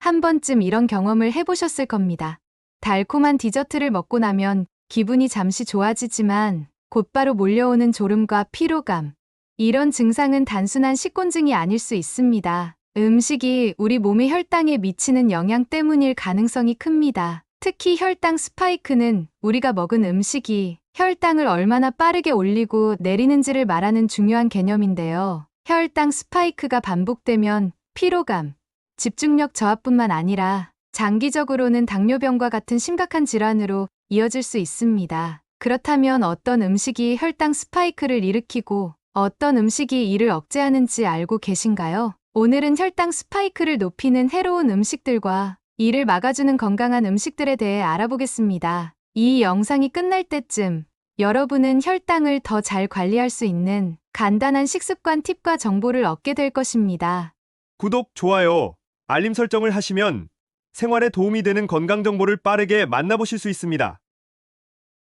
한 번쯤 이런 경험을 해보셨을 겁니다. 달콤한 디저트를 먹고 나면 기분이 잠시 좋아지지만 곧바로 몰려오는 졸음과 피로감. 이런 증상은 단순한 식곤증이 아닐 수 있습니다. 음식이 우리 몸의 혈당에 미치는 영향 때문일 가능성이 큽니다. 특히 혈당 스파이크는 우리가 먹은 음식이 혈당을 얼마나 빠르게 올리고 내리는지를 말하는 중요한 개념인데요. 혈당 스파이크가 반복되면 피로감, 집중력 저하뿐만 아니라 장기적으로는 당뇨병과 같은 심각한 질환으로 이어질 수 있습니다. 그렇다면 어떤 음식이 혈당 스파이크를 일으키고 어떤 음식이 이를 억제하는지 알고 계신가요? 오늘은 혈당 스파이크를 높이는 해로운 음식들과 이를 막아주는 건강한 음식들에 대해 알아보겠습니다. 이 영상이 끝날 때쯤 여러분은 혈당을 더 잘 관리할 수 있는 간단한 식습관 팁과 정보를 얻게 될 것입니다. 구독, 좋아요, 알림 설정을 하시면 생활에 도움이 되는 건강 정보를 빠르게 만나보실 수 있습니다.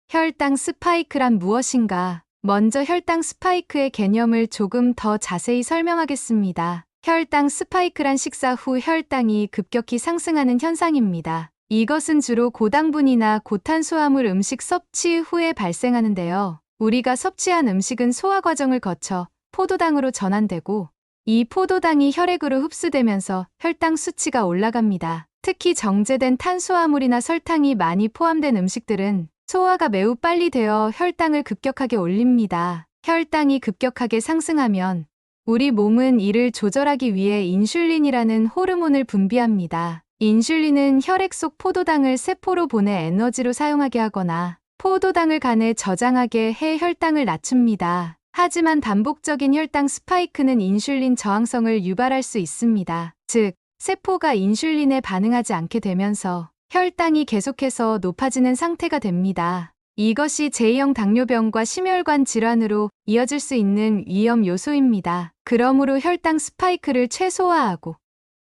혈당 스파이크란 무엇인가? 먼저 혈당 스파이크의 개념을 조금 더 자세히 설명하겠습니다. 혈당 스파이크란 식사 후 혈당이 급격히 상승하는 현상입니다. 이것은 주로 고당분이나 고탄수화물 음식 섭취 후에 발생하는데요. 우리가 섭취한 음식은 소화 과정을 거쳐 포도당으로 전환되고 이 포도당이 혈액으로 흡수되면서 혈당 수치가 올라갑니다. 특히 정제된 탄수화물이나 설탕이 많이 포함된 음식들은 소화가 매우 빨리 되어 혈당을 급격하게 올립니다. 혈당이 급격하게 상승하면 우리 몸은 이를 조절하기 위해 인슐린이라는 호르몬을 분비합니다. 인슐린은 혈액 속 포도당을 세포로 보내 에너지로 사용하게 하거나 포도당을 간에 저장하게 해 혈당을 낮춥니다. 하지만 반복적인 혈당 스파이크는 인슐린 저항성을 유발할 수 있습니다. 즉, 세포가 인슐린에 반응하지 않게 되면서 혈당이 계속해서 높아지는 상태가 됩니다. 이것이 제2형 당뇨병과 심혈관 질환으로 이어질 수 있는 위험 요소입니다. 그러므로 혈당 스파이크를 최소화하고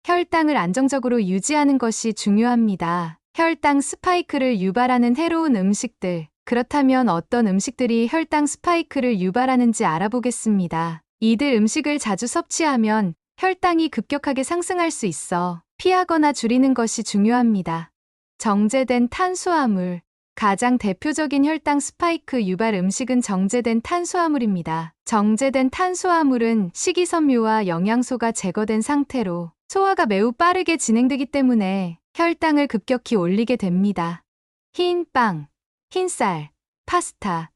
혈당을 안정적으로 유지하는 것이 중요합니다. 혈당 스파이크를 유발하는 해로운 음식들. 그렇다면 어떤 음식들이 혈당 스파이크를 유발하는지 알아보겠습니다. 이들 음식을 자주 섭취하면 혈당이 급격하게 상승할 수 있어 피하거나 줄이는 것이 중요합니다. 정제된 탄수화물. 가장 대표적인 혈당 스파이크 유발 음식은 정제된 탄수화물입니다. 정제된 탄수화물은 식이섬유와 영양소가 제거된 상태로 소화가 매우 빠르게 진행되기 때문에 혈당을 급격히 올리게 됩니다. 흰 빵, 흰쌀, 파스타,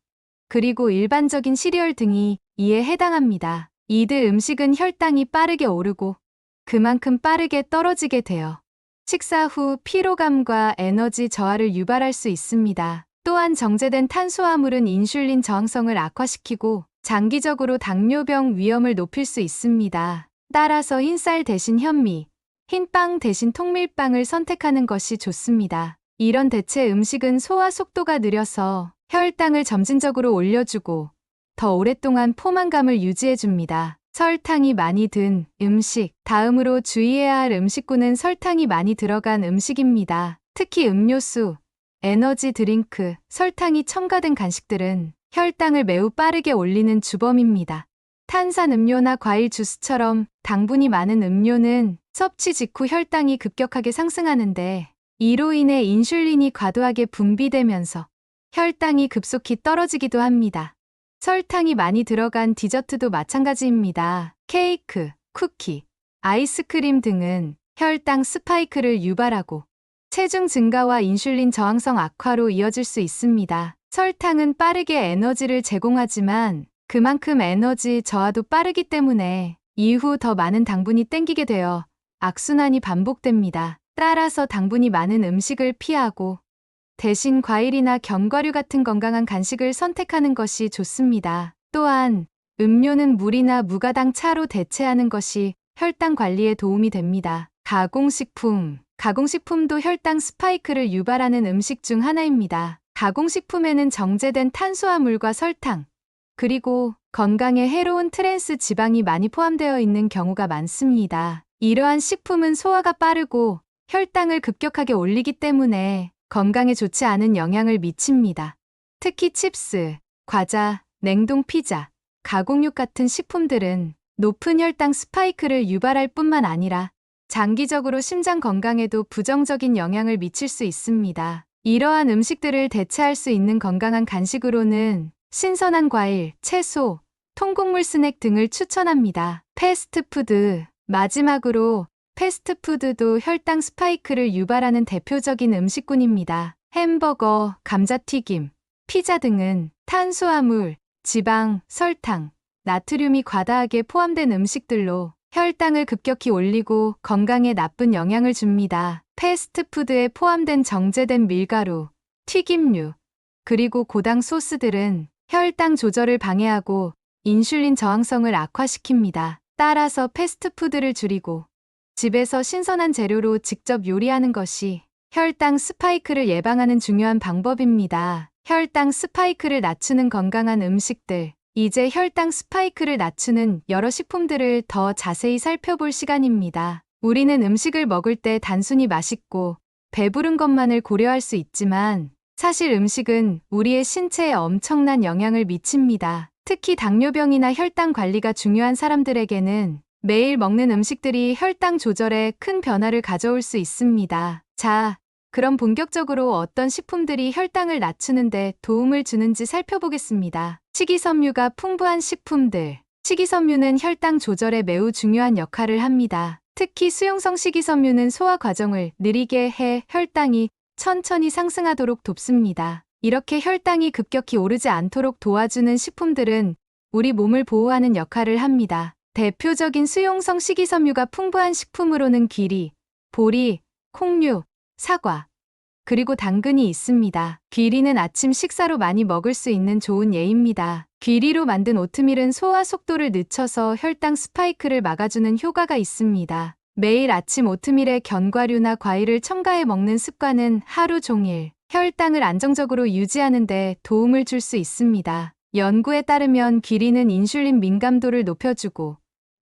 그리고 일반적인 시리얼 등이 이에 해당합니다. 이들 음식은 혈당이 빠르게 오르고 그만큼 빠르게 떨어지게 되어 식사 후 피로감과 에너지 저하를 유발할 수 있습니다. 또한 정제된 탄수화물은 인슐린 저항성을 악화시키고 장기적으로 당뇨병 위험을 높일 수 있습니다. 따라서 흰쌀 대신 현미, 흰빵 대신 통밀빵을 선택하는 것이 좋습니다. 이런 대체 음식은 소화 속도가 느려서 혈당을 점진적으로 올려주고 더 오랫동안 포만감을 유지해줍니다. 설탕이 많이 든 음식. 다음으로 주의해야 할 음식군은 설탕이 많이 들어간 음식입니다. 특히 음료수, 에너지 드링크, 설탕이 첨가된 간식들은 혈당을 매우 빠르게 올리는 주범입니다. 탄산 음료나 과일 주스처럼 당분이 많은 음료는 섭취 직후 혈당이 급격하게 상승하는데 이로 인해 인슐린이 과도하게 분비되면서 혈당이 급속히 떨어지기도 합니다. 설탕이 많이 들어간 디저트도 마찬가지입니다. 케이크, 쿠키, 아이스크림 등은 혈당 스파이크를 유발하고 체중 증가와 인슐린 저항성 악화로 이어질 수 있습니다. 설탕은 빠르게 에너지를 제공하지만 그만큼 에너지 저하도 빠르기 때문에 이후 더 많은 당분이 땡기게 되어 악순환이 반복됩니다. 따라서 당분이 많은 음식을 피하고 대신 과일이나 견과류 같은 건강한 간식을 선택하는 것이 좋습니다. 또한 음료는 물이나 무가당 차로 대체하는 것이 혈당 관리에 도움이 됩니다. 가공식품. 가공식품도 혈당 스파이크를 유발하는 음식 중 하나입니다. 가공식품에는 정제된 탄수화물과 설탕, 그리고 건강에 해로운 트랜스 지방이 많이 포함되어 있는 경우가 많습니다. 이러한 식품은 소화가 빠르고 혈당을 급격하게 올리기 때문에 건강에 좋지 않은 영향을 미칩니다. 특히 칩스, 과자, 냉동 피자, 가공육 같은 식품들은 높은 혈당 스파이크를 유발할 뿐만 아니라 장기적으로 심장 건강에도 부정적인 영향을 미칠 수 있습니다. 이러한 음식들을 대체할 수 있는 건강한 간식으로는 신선한 과일, 채소, 통곡물 스낵 등을 추천합니다. 패스트푸드. 마지막으로 패스트푸드도 혈당 스파이크를 유발하는 대표적인 음식군입니다. 햄버거, 감자튀김, 피자 등은 탄수화물, 지방, 설탕, 나트륨이 과다하게 포함된 음식들로 혈당을 급격히 올리고 건강에 나쁜 영향을 줍니다. 패스트푸드에 포함된 정제된 밀가루, 튀김류, 그리고 고당 소스들은 혈당 조절을 방해하고 인슐린 저항성을 악화시킵니다. 따라서 패스트푸드를 줄이고 집에서 신선한 재료로 직접 요리하는 것이 혈당 스파이크를 예방하는 중요한 방법입니다. 혈당 스파이크를 낮추는 건강한 음식들. 이제 혈당 스파이크를 낮추는 여러 식품들을 더 자세히 살펴볼 시간입니다. 우리는 음식을 먹을 때 단순히 맛있고 배부른 것만을 고려할 수 있지만 사실 음식은 우리의 신체에 엄청난 영향을 미칩니다. 특히 당뇨병이나 혈당 관리가 중요한 사람들에게는 매일 먹는 음식들이 혈당 조절에 큰 변화를 가져올 수 있습니다. 자, 그럼 본격적으로 어떤 식품들이 혈당을 낮추는데 도움을 주는지 살펴보겠습니다. 식이섬유가 풍부한 식품들. 식이섬유는 혈당 조절에 매우 중요한 역할을 합니다. 특히 수용성 식이섬유는 소화 과정을 느리게 해 혈당이 천천히 상승하도록 돕습니다. 이렇게 혈당이 급격히 오르지 않도록 도와주는 식품들은 우리 몸을 보호하는 역할을 합니다. 대표적인 수용성 식이섬유가 풍부한 식품으로는 귀리, 보리, 콩류, 사과, 그리고 당근이 있습니다. 귀리는 아침 식사로 많이 먹을 수 있는 좋은 예입니다. 귀리로 만든 오트밀은 소화 속도를 늦춰서 혈당 스파이크를 막아주는 효과가 있습니다. 매일 아침 오트밀에 견과류나 과일을 첨가해 먹는 습관은 하루 종일 혈당을 안정적으로 유지하는 데 도움을 줄 수 있습니다. 연구에 따르면 귀리는 인슐린 민감도를 높여주고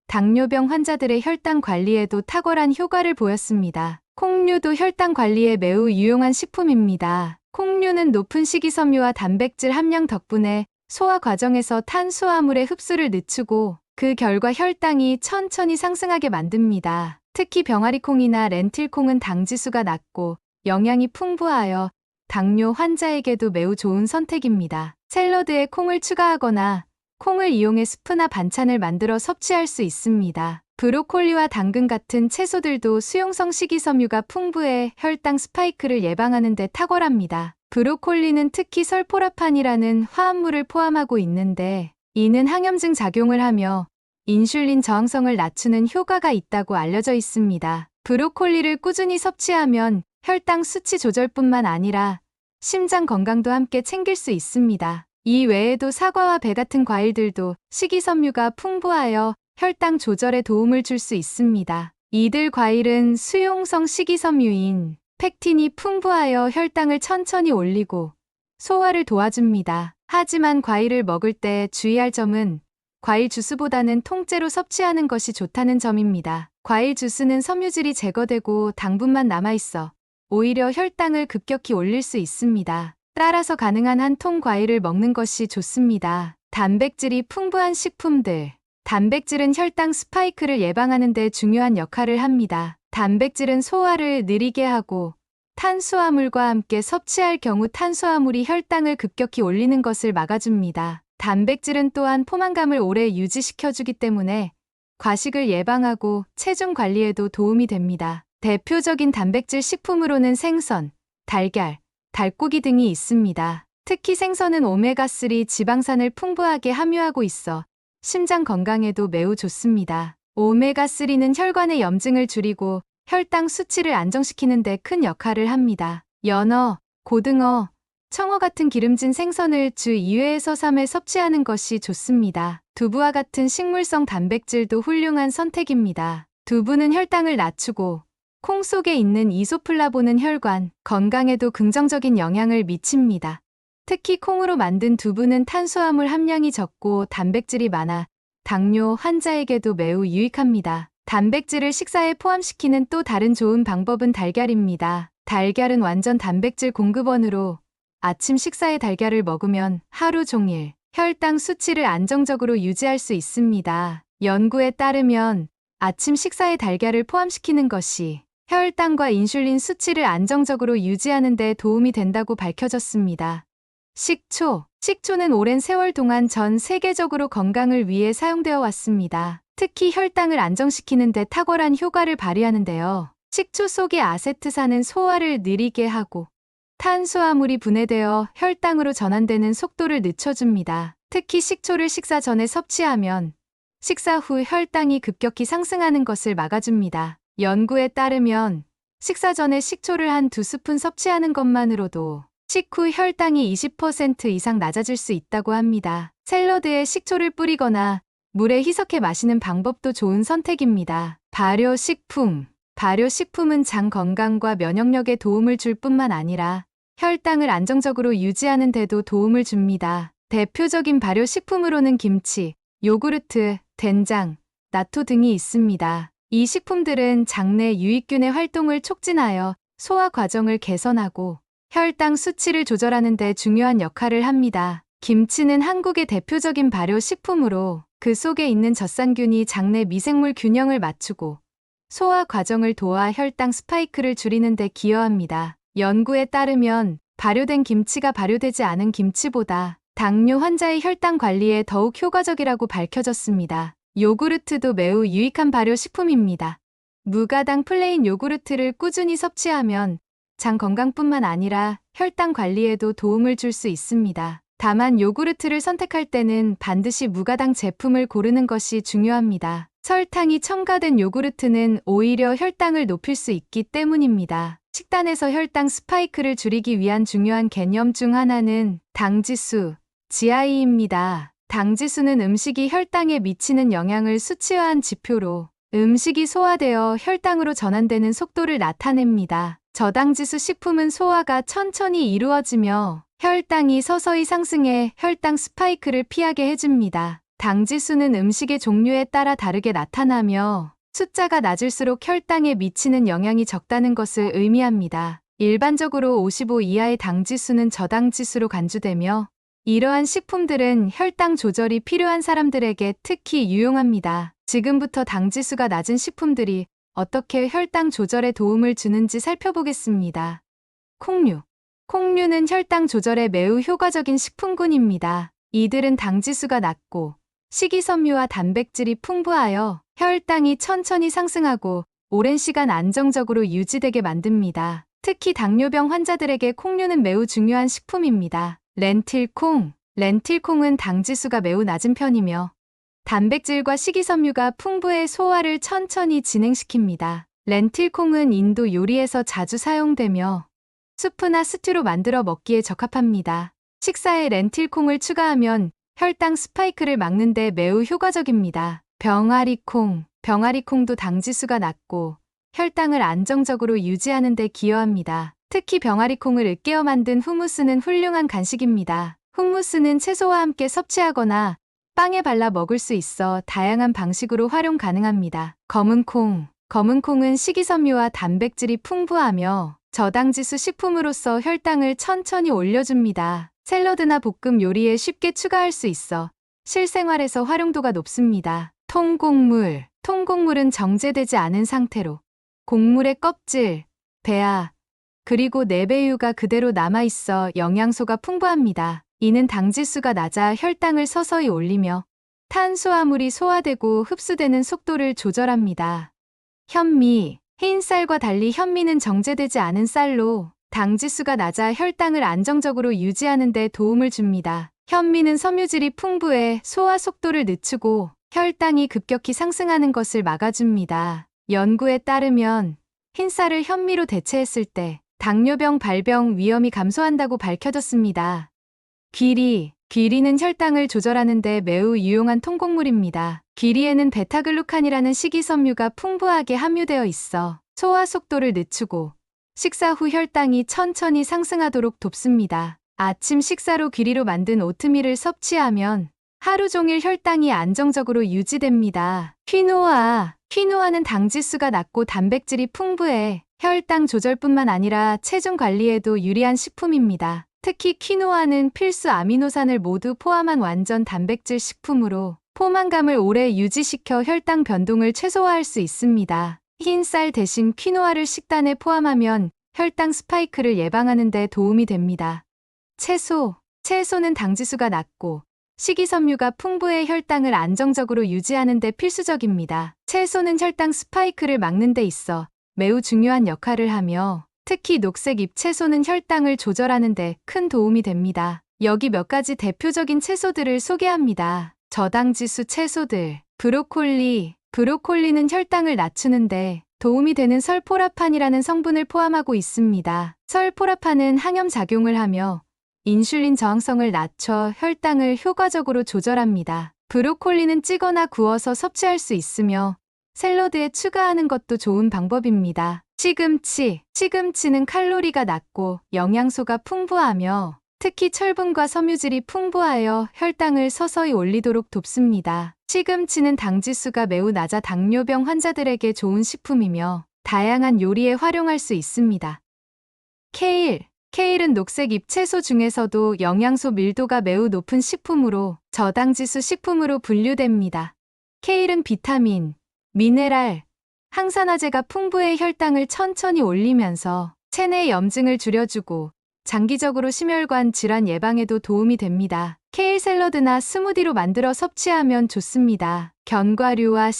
당뇨병 환자들의 혈당 관리에도 탁월한 효과를 보였습니다. 콩류도 혈당 관리에 매우 유용한 식품입니다. 콩류는 높은 식이섬유와 단백질 함량 덕분에 소화 과정에서 탄수화물의 흡수를 늦추고 그 결과 혈당이 천천히 상승하게 만듭니다. 특히 병아리콩이나 렌틸콩은 당지수가 낮고 영양이 풍부하여 당뇨 환자에게도 매우 좋은 선택입니다. 샐러드에 콩을 추가하거나 콩을 이용해 스프나 반찬을 만들어 섭취할 수 있습니다. 브로콜리와 당근 같은 채소들도 수용성 식이섬유가 풍부해 혈당 스파이크를 예방하는 데 탁월합니다. 브로콜리는 특히 설포라판이라는 화합물을 포함하고 있는데 이는 항염증 작용을 하며 인슐린 저항성을 낮추는 효과가 있다고 알려져 있습니다. 브로콜리를 꾸준히 섭취하면 혈당 수치 조절뿐만 아니라 심장 건강도 함께 챙길 수 있습니다. 이 외에도 사과와 배 같은 과일들도 식이섬유가 풍부하여 혈당 조절에 도움을 줄 수 있습니다. 이들 과일은 수용성 식이섬유인 펙틴이 풍부하여 혈당을 천천히 올리고 소화를 도와줍니다. 하지만 과일을 먹을 때 주의할 점은 과일 주스보다는 통째로 섭취하는 것이 좋다는 점입니다. 과일 주스는 섬유질이 제거되고 당분만 남아있어 오히려 혈당을 급격히 올릴 수 있습니다. 따라서 가능한 한 통 과일을 먹는 것이 좋습니다. 단백질이 풍부한 식품들. 단백질은 혈당 스파이크를 예방하는 데 중요한 역할을 합니다. 단백질은 소화를 느리게 하고 탄수화물과 함께 섭취할 경우 탄수화물이 혈당을 급격히 올리는 것을 막아줍니다. 단백질은 또한 포만감을 오래 유지시켜주기 때문에 과식을 예방하고 체중 관리에도 도움이 됩니다. 대표적인 단백질 식품으로는 생선, 달걀, 닭고기 등이 있습니다. 특히 생선은 오메가3 지방산을 풍부하게 함유하고 있어 심장 건강에도 매우 좋습니다. 오메가3는 혈관의 염증을 줄이고 혈당 수치를 안정시키는 데 큰 역할을 합니다. 연어, 고등어, 청어 같은 기름진 생선을 주 2회에서 3회 섭취하는 것이 좋습니다. 두부와 같은 식물성 단백질도 훌륭한 선택입니다. 두부는 혈당을 낮추고 콩 속에 있는 이소플라본은 혈관 건강에도 긍정적인 영향을 미칩니다. 특히 콩으로 만든 두부는 탄수화물 함량이 적고 단백질이 많아 당뇨 환자에게도 매우 유익합니다. 단백질을 식사에 포함시키는 또 다른 좋은 방법은 달걀입니다. 달걀은 완전 단백질 공급원으로 아침 식사에 달걀을 먹으면 하루 종일 혈당 수치를 안정적으로 유지할 수 있습니다. 연구에 따르면 아침 식사에 달걀을 포함시키는 것이 혈당과 인슐린 수치를 안정적으로 유지하는 데 도움이 된다고 밝혀졌습니다. 식초. 식초는 오랜 세월 동안 전 세계적으로 건강을 위해 사용되어 왔습니다. 특히 혈당을 안정시키는 데 탁월한 효과를 발휘하는데요. 식초 속의 아세트산은 소화를 느리게 하고 탄수화물이 분해되어 혈당으로 전환되는 속도를 늦춰줍니다. 특히 식초를 식사 전에 섭취하면 식사 후 혈당이 급격히 상승하는 것을 막아줍니다. 연구에 따르면 식사 전에 식초를 한 2스푼 섭취하는 것만으로도 식후 혈당이 20% 이상 낮아질 수 있다고 합니다. 샐러드에 식초를 뿌리거나 물에 희석해 마시는 방법도 좋은 선택입니다. 발효식품. 발효식품은 장 건강과 면역력에 도움을 줄 뿐만 아니라 혈당을 안정적으로 유지하는 데도 도움을 줍니다. 대표적인 발효식품으로는 김치, 요구르트, 된장, 나토 등이 있습니다. 이 식품들은 장내 유익균의 활동을 촉진하여 소화 과정을 개선하고 혈당 수치를 조절하는 데 중요한 역할을 합니다. 김치는 한국의 대표적인 발효식품으로 그 속에 있는 젖산균이 장내 미생물 균형을 맞추고 소화 과정을 도와 혈당 스파이크를 줄이는 데 기여합니다. 연구에 따르면 발효된 김치가 발효되지 않은 김치보다 당뇨 환자의 혈당 관리에 더욱 효과적이라고 밝혀졌습니다. 요구르트도 매우 유익한 발효식품입니다. 무가당 플레인 요구르트를 꾸준히 섭취하면 장 건강뿐만 아니라 혈당 관리에도 도움을 줄 수 있습니다. 다만 요구르트를 선택할 때는 반드시 무가당 제품을 고르는 것이 중요합니다. 설탕이 첨가된 요구르트는 오히려 혈당을 높일 수 있기 때문입니다. 식단에서 혈당 스파이크를 줄이기 위한 중요한 개념 중 하나는 당지수, GI입니다. 당지수는 음식이 혈당에 미치는 영향을 수치화한 지표로 음식이 소화되어 혈당으로 전환되는 속도를 나타냅니다. 저당지수 식품은 소화가 천천히 이루어지며 혈당이 서서히 상승해 혈당 스파이크를 피하게 해줍니다. 당지수는 음식의 종류에 따라 다르게 나타나며 숫자가 낮을수록 혈당에 미치는 영향이 적다는 것을 의미합니다. 일반적으로 55 이하의 당지수는 저당지수로 간주되며 이러한 식품들은 혈당 조절이 필요한 사람들에게 특히 유용합니다. 지금부터 당지수가 낮은 식품들이 어떻게 혈당 조절에 도움을 주는지 살펴보겠습니다. 콩류. 콩류는 혈당 조절에 매우 효과적인 식품군입니다. 이들은 당지수가 낮고 식이섬유와 단백질이 풍부하여 혈당이 천천히 상승하고 오랜 시간 안정적으로 유지되게 만듭니다. 특히 당뇨병 환자들에게 콩류는 매우 중요한 식품입니다. 렌틸콩. 렌틸콩은 당지수가 매우 낮은 편이며 단백질과 식이섬유가 풍부해 소화를 천천히 진행시킵니다. 렌틸콩은 인도 요리에서 자주 사용되며 수프나 스튜로 만들어 먹기에 적합합니다. 식사에 렌틸콩을 추가하면 혈당 스파이크를 막는 데 매우 효과적입니다. 병아리콩. 병아리콩도 당지수가 낮고 혈당을 안정적으로 유지하는 데 기여합니다. 특히 병아리콩을 으깨어 만든 후무스는 훌륭한 간식입니다. 후무스는 채소와 함께 섭취하거나 빵에 발라 먹을 수 있어 다양한 방식으로 활용 가능합니다. 검은콩. 검은콩은 식이섬유와 단백질이 풍부하며 저당지수 식품으로서 혈당을 천천히 올려줍니다. 샐러드나 볶음 요리에 쉽게 추가할 수 있어 실생활에서 활용도가 높습니다. 통곡물. 통곡물은 정제되지 않은 상태로 곡물의 껍질, 배아, 그리고 내배유가 그대로 남아있어 영양소가 풍부합니다. 이는 당지수가 낮아 혈당을 서서히 올리며 탄수화물이 소화되고 흡수되는 속도를 조절합니다. 현미. 흰 쌀과 달리 현미는 정제되지 않은 쌀로 당지수가 낮아 혈당을 안정적으로 유지하는 데 도움을 줍니다. 현미는 섬유질이 풍부해 소화 속도를 늦추고 혈당이 급격히 상승하는 것을 막아줍니다. 연구에 따르면 흰쌀을 현미로 대체했을 때 당뇨병 발병 위험이 감소한다고 밝혀졌습니다. 귀리. 귀리는 혈당을 조절하는 데 매우 유용한 통곡물입니다. 귀리에는 베타글루칸이라는 식이섬유가 풍부하게 함유되어 있어 소화 속도를 늦추고 식사 후 혈당이 천천히 상승하도록 돕습니다. 아침 식사로 귀리로 만든 오트밀을 섭취하면 하루 종일 혈당이 안정적으로 유지됩니다. 퀴노아. 퀴노아는 당지수가 낮고 단백질이 풍부해 혈당 조절뿐만 아니라 체중 관리에도 유리한 식품입니다. 특히 퀴노아는 필수 아미노산을 모두 포함한 완전 단백질 식품으로 포만감을 오래 유지시켜 혈당 변동을 최소화할 수 있습니다. 흰 쌀 대신 퀴노아를 식단에 포함하면 혈당 스파이크를 예방하는 데 도움이 됩니다. 채소는 당지수가 낮고 식이섬유가 풍부해 혈당을 안정적으로 유지하는 데 필수적입니다. 채소는 혈당 스파이크를 막는 데 있어 매우 중요한 역할을 하며 특히 녹색 잎채소는 혈당을 조절하는 데 큰 도움이 됩니다. 여기 몇 가지 대표적인 채소들을 소개합니다. 저당지수 채소들. 브로콜리는 혈당을 낮추는데 도움이 되는 설포라판이라는 성분을 포함하고 있습니다. 설포라판은 항염작용을 하며 인슐린 저항성을 낮춰 혈당을 효과적으로 조절합니다. 브로콜리는 찌거나 구워서 섭취할 수 있으며 샐러드에 추가하는 것도 좋은 방법입니다. 시금치는 칼로리가 낮고 영양소가 풍부하며 특히 철분과 섬유질이 풍부하여 혈당을 서서히 올리도록 돕습니다. 시금치는 당지수가 매우 낮아 당뇨병 환자들에게 좋은 식품이며 다양한 요리에 활용할 수 있습니다. 케일은 녹색 잎채소 중에서도 영양소 밀도가 매우 높은 식품으로 저당지수 식품으로 분류됩니다. 케일은 비타민, 미네랄, 항산화제가 풍부해 혈당을 천천히 올리면서 체내 염증을 줄여주고 장기적으로 심혈관 질환 예방에도 도움이 됩니다. 케일 샐러드나 스무디로 만들어 섭취하면 좋습니다. 견과류와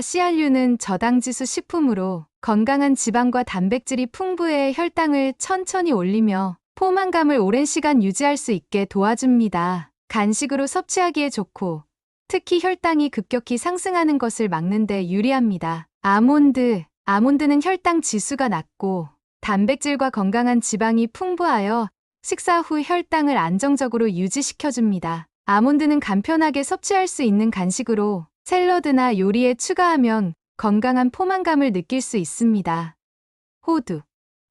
씨앗류는 저당지수 식품으로 건강한 지방과 단백질이 풍부해 혈당을 천천히 올리며 포만감을 오랜 시간 유지할 수 있게 도와줍니다. 간식으로 섭취하기에 좋고 특히 혈당이 급격히 상승하는 것을 막는 데 유리합니다. 아몬드는 혈당 지수가 낮고 단백질과 건강한 지방이 풍부하여 식사 후 혈당을 안정적으로 유지시켜줍니다. 아몬드는 간편하게 섭취할 수 있는 간식으로 샐러드나 요리에 추가하면 건강한 포만감을 느낄 수 있습니다.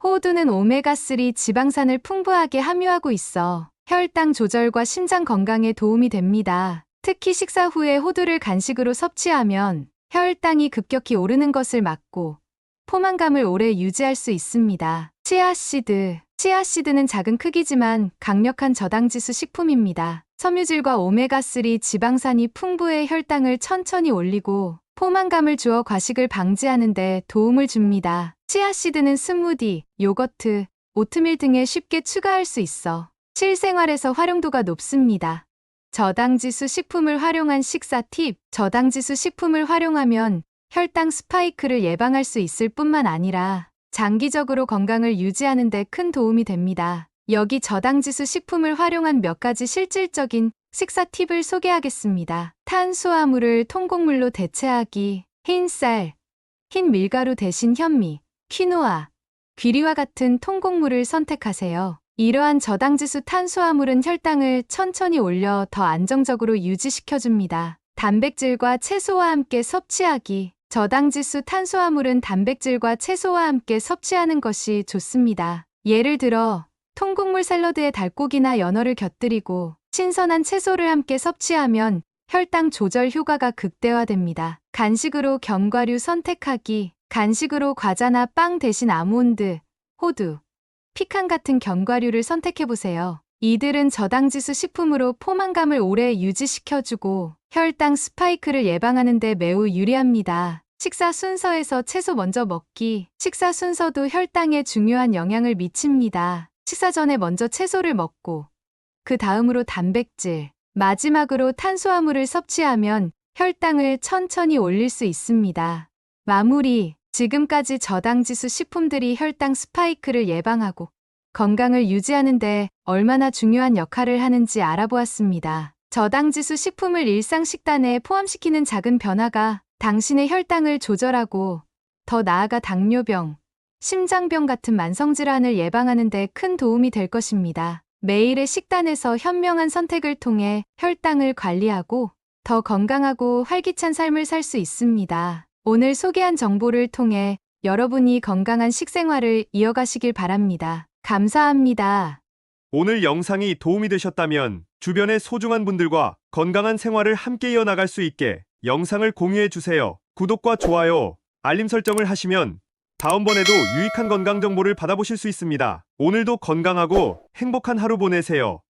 호두는 오메가3 지방산을 풍부하게 함유하고 있어 혈당 조절과 심장 건강에 도움이 됩니다. 특히 식사 후에 호두를 간식으로 섭취하면 혈당이 급격히 오르는 것을 막고 포만감을 오래 유지할 수 있습니다. 치아씨드는 작은 크기지만 강력한 저당지수 식품입니다. 섬유질과 오메가3 지방산이 풍부해 혈당을 천천히 올리고 포만감을 주어 과식을 방지하는 데 도움을 줍니다. 치아씨드는 스무디, 요거트, 오트밀 등에 쉽게 추가할 수 있어 실생활에서 활용도가 높습니다. 저당지수 식품을 활용한 식사 팁. 저당지수 식품을 활용하면 혈당 스파이크를 예방할 수 있을 뿐만 아니라 장기적으로 건강을 유지하는 데 큰 도움이 됩니다. 여기 저당지수 식품을 활용한 몇 가지 실질적인 식사 팁을 소개하겠습니다. 탄수화물을 통곡물로 대체하기. 흰 밀가루 대신 현미, 퀴노아, 귀리와 같은 통곡물을 선택하세요. 이러한 저당지수 탄수화물은 혈당을 천천히 올려 더 안정적으로 유지시켜줍니다. 단백질과 채소와 함께 섭취하기. 저당지수 탄수화물은 단백질과 채소와 함께 섭취하는 것이 좋습니다. 예를 들어 통곡물 샐러드에 닭고기나 연어를 곁들이고 신선한 채소를 함께 섭취하면 혈당 조절 효과가 극대화됩니다. 간식으로 견과류 선택하기. 간식으로 과자나 빵 대신 아몬드, 호두, 피칸 같은 견과류를 선택해보세요. 이들은 저당지수 식품으로 포만감을 오래 유지시켜주고 혈당 스파이크를 예방하는 데 매우 유리합니다. 식사 순서에서 채소 먼저 먹기. 식사 순서도 혈당에 중요한 영향을 미칩니다. 식사 전에 먼저 채소를 먹고 그 다음으로 단백질, 마지막으로 탄수화물을 섭취하면 혈당을 천천히 올릴 수 있습니다. 마무리. 지금까지 저당지수 식품들이 혈당 스파이크를 예방하고 건강을 유지하는 데 얼마나 중요한 역할을 하는지 알아보았습니다. 저당지수 식품을 일상 식단에 포함시키는 작은 변화가 당신의 혈당을 조절하고 더 나아가 당뇨병, 심장병 같은 만성질환을 예방하는 데 큰 도움이 될 것입니다. 매일의 식단에서 현명한 선택을 통해 혈당을 관리하고 더 건강하고 활기찬 삶을 살 수 있습니다. 오늘 소개한 정보를 통해 여러분이 건강한 식생활을 이어가시길 바랍니다. 감사합니다. 오늘 영상이 도움이 되셨다면 주변의 소중한 분들과 건강한 생활을 함께 이어나갈 수 있게 영상을 공유해 주세요. 구독과 좋아요, 알림 설정을 하시면 다음번에도 유익한 건강 정보를 받아보실 수 있습니다. 오늘도 건강하고 행복한 하루 보내세요.